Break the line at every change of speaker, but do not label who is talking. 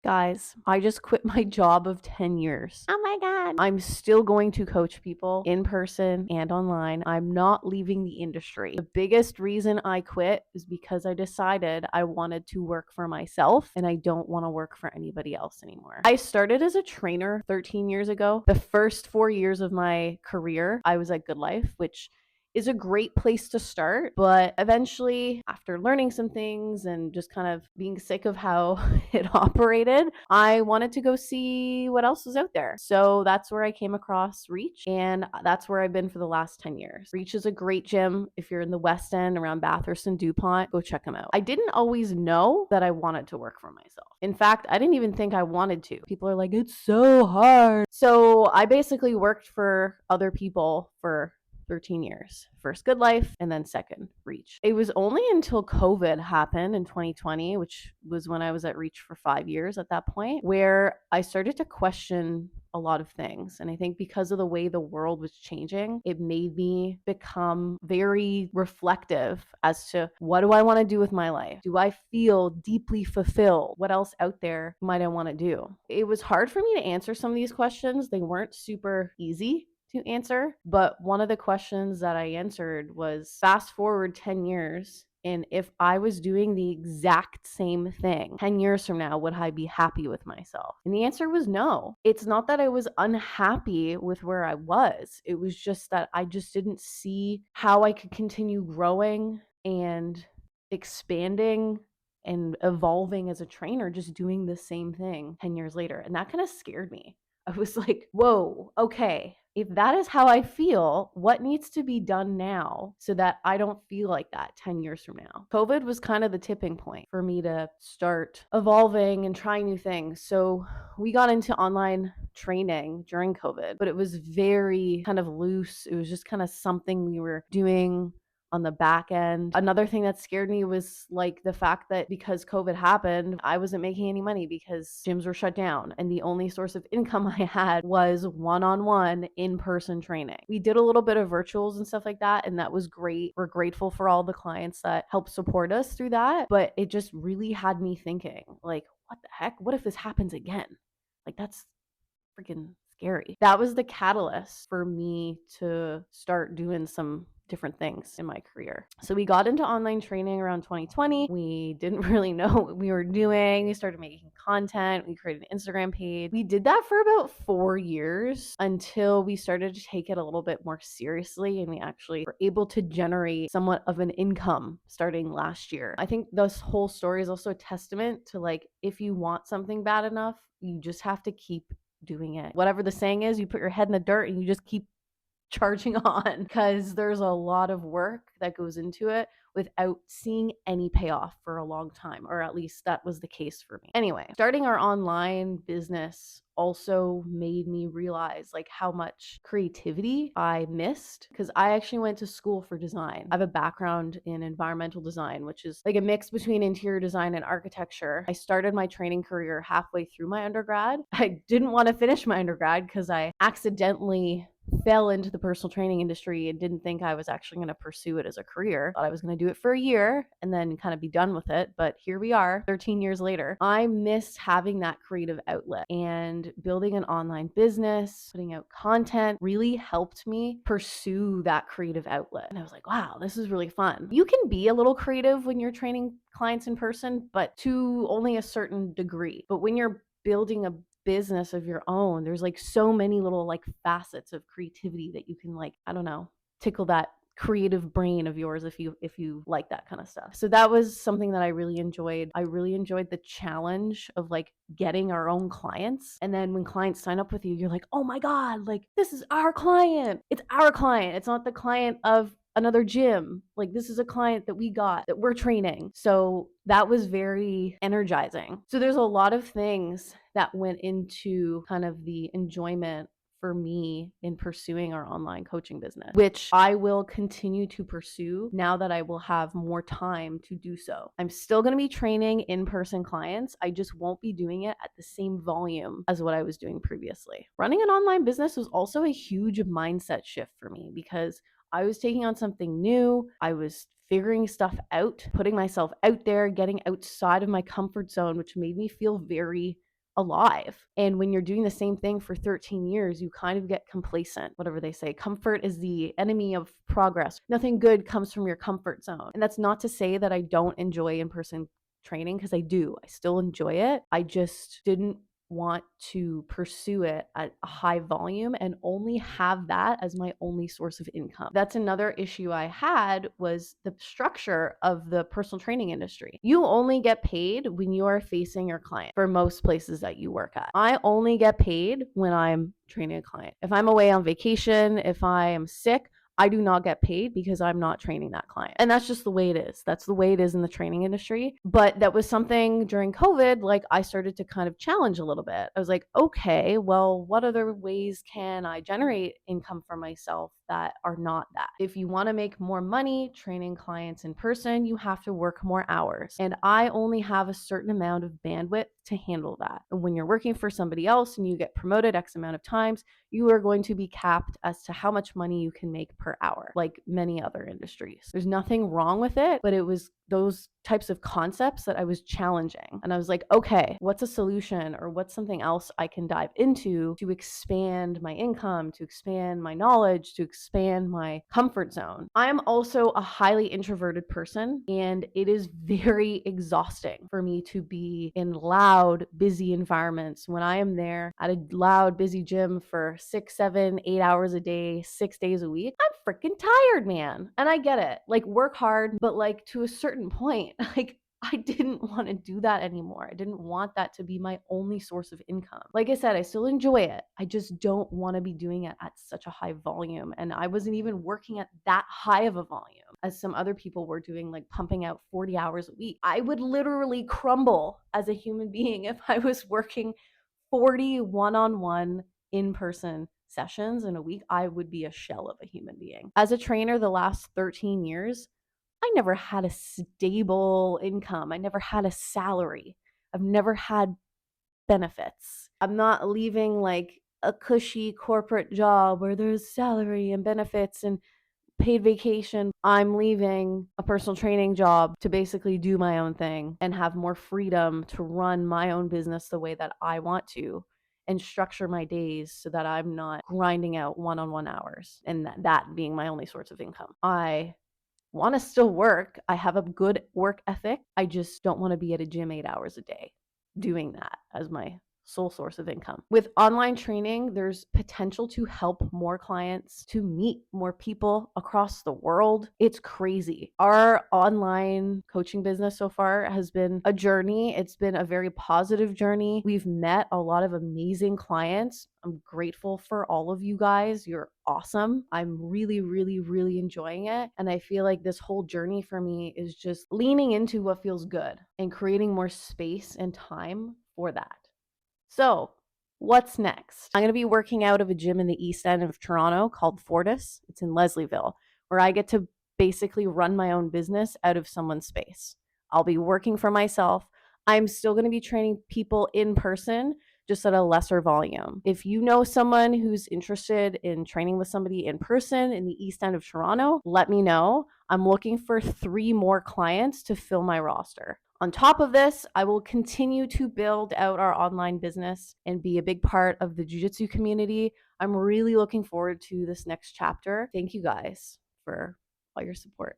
Guys, I just quit my job of 10 years. Oh my God. I'm still going to coach people in person and online. I'm not leaving the industry. The biggest reason I quit is because I decided I wanted to work for myself and I don't want to work for anybody else anymore. I started as a trainer 13 years ago. The first 4 years of my career, I was at Goodlife, which is a great place to start. But eventually, after learning some things and just kind of being sick of how it operated, I wanted to go see what else was out there. So that's where I came across Reach, and that's where I've been for the last 10 years. Reach is a great gym. If you're in the West End around Bathurst and DuPont, go check them out. I didn't always know that I wanted to work for myself. In fact, I didn't even think I wanted to. People are like, it's so hard. So I basically worked for other people for 13 years. First Goodlife and then second Reach. It was only until COVID happened in 2020, which was when I was at Reach for 5 years at that point, where I started to question a lot of things. And I think because of the way the world was changing, it made me become very reflective as to what do I want to do with my life? Do I feel deeply fulfilled? What else out there might I want to do? It was hard for me to answer some of these questions. They weren't super easy to answer. But one of the questions that I answered was fast forward 10 years. And if I was doing the exact same thing 10 years from now, would I be happy with myself? And the answer was no. It's not that I was unhappy with where I was. It was just that I just didn't see how I could continue growing and expanding and evolving as a trainer, just doing the same thing 10 years later. And that kind of scared me. I was like, whoa, okay. If that is how I feel, what needs to be done now so that I don't feel like that 10 years from now? COVID was kind of the tipping point for me to start evolving and trying new things. So we got into online training during COVID, but it was very kind of loose. It was just kind of something we were doing on the back end. Another thing that scared me was like the fact that because COVID happened, I wasn't making any money because gyms were shut down. And the only source of income I had was one-on-one in-person training. We did a little bit of virtuals and stuff like that, and that was great. We're grateful for all the clients that helped support us through that. But it just really had me thinking, like, what the heck? What if this happens again? Like, that's freaking scary. That was the catalyst for me to start doing some different things in my career. So we got into online training around 2020. We didn't really know what we were doing. We started making content. We created an Instagram page. We did that for about 4 years until we started to take it a little bit more seriously, and we actually were able to generate somewhat of an income starting last year. I think this whole story is also a testament to, like, if you want something bad enough, you just have to keep doing it. Whatever the saying is, you put your head in the dirt and you just keep charging on, because there's a lot of work that goes into it without seeing any payoff for a long time, or at least that was the case for me. Anyway, starting our online business also made me realize like how much creativity I missed, because I actually went to school for design. I have a background in environmental design, which is like a mix between interior design and architecture. I started my training career halfway through my undergrad. I didn't want to finish my undergrad because I accidentally fell into the personal training industry and didn't think I was actually going to pursue it as a career. Thought I was going to do it for a year and then kind of be done with it. But here we are 13 years later. I missed having that creative outlet, and building an online business, putting out content really helped me pursue that creative outlet. And I was like, wow, this is really fun. You can be a little creative when you're training clients in person, but to only a certain degree. But when you're building a business of your own, there's like so many little like facets of creativity that you can, like, I don't know, tickle that creative brain of yours if you like that kind of stuff. So that was something that I really enjoyed. I really enjoyed the challenge of like getting our own clients. And then when clients sign up with you, you're like, oh my God, like this is our client. It's our client. It's not the client of another gym. Like, this is a client that we got, that we're training. So that was very energizing. So there's a lot of things that went into kind of the enjoyment for me in pursuing our online coaching business, which I will continue to pursue now that I will have more time to do so. I'm still going to be training in-person clients. I just won't be doing it at the same volume as what I was doing previously. Running an online business was also a huge mindset shift for me, because I was taking on something new. I was figuring stuff out, putting myself out there, getting outside of my comfort zone, which made me feel very alive. And when you're doing the same thing for 13 years, you kind of get complacent. Whatever they say, comfort is the enemy of progress. Nothing good comes from your comfort zone. And that's not to say that I don't enjoy in-person training, because I do. I still enjoy it. I just didn't want to pursue it at a high volume and only have that as my only source of income. That's another issue I had, was the structure of the personal training industry. You only get paid when you are facing your client for most places that you work at. I only get paid when I'm training a client. If I'm away on vacation, if I am sick, I do not get paid because I'm not training that client. And that's just the way it is. That's the way it is in the training industry. But that was something during COVID, like I started to kind of challenge a little bit. I was like, okay, well, what other ways can I generate income for myself that are not that? If you want to make more money training clients in person, you have to work more hours. And I only have a certain amount of bandwidth to handle that. And when you're working for somebody else and you get promoted X amount of times, you are going to be capped as to how much money you can make per hour, like many other industries. There's nothing wrong with it, but it was those types of concepts that I was challenging. And I was like, okay, what's a solution, or what's something else I can dive into to expand my income, to expand my knowledge, to expand my comfort zone? I'm also a highly introverted person, and it is very exhausting for me to be in loud, busy environments. When I am there at a loud, busy gym for 6, 7, 8 hours a day, 6 days a week, I'm freaking tired, man. And I get it. Like, work hard, but like to a certain point, like I didn't want to do that anymore. I didn't want that to be my only source of income. Like I said, I still enjoy it. I just don't want to be doing it at such a high volume. And I wasn't even working at that high of a volume as some other people were doing, like pumping out 40 hours a week. I would literally crumble as a human being if I was working 40 one-on-one in-person sessions in a week. I would be a shell of a human being. As a trainer the last 13 years, I never had a stable income. I never had a salary. I've never had benefits. I'm not leaving like a cushy corporate job where there's salary and benefits and paid vacation. I'm leaving a personal training job to basically do my own thing and have more freedom to run my own business the way that I want to, and structure my days so that I'm not grinding out one-on-one hours and that being my only source of income. I want to still work. I have a good work ethic. I just don't want to be at a gym 8 hours a day doing that as my sole source of income. With online training, there's potential to help more clients, to meet more people across the world. It's crazy. Our online coaching business so far has been a journey. It's been a very positive journey. We've met a lot of amazing clients. I'm grateful for all of you guys. You're awesome. I'm really, really, really enjoying it. And I feel like this whole journey for me is just leaning into what feels good and creating more space and time for that. So, what's next? I'm going to be working out of a gym in the east end of Toronto called Fortis. It's in Leslieville, where I get to basically run my own business out of someone's space. I'll be working for myself. I'm still going to be training people in person, just at a lesser volume. If you know someone who's interested in training with somebody in person in the east end of Toronto, let me know. I'm looking for 3 more clients to fill my roster. On top of this, I will continue to build out our online business and be a big part of the jiu-jitsu community. I'm really looking forward to this next chapter. Thank you guys for all your support.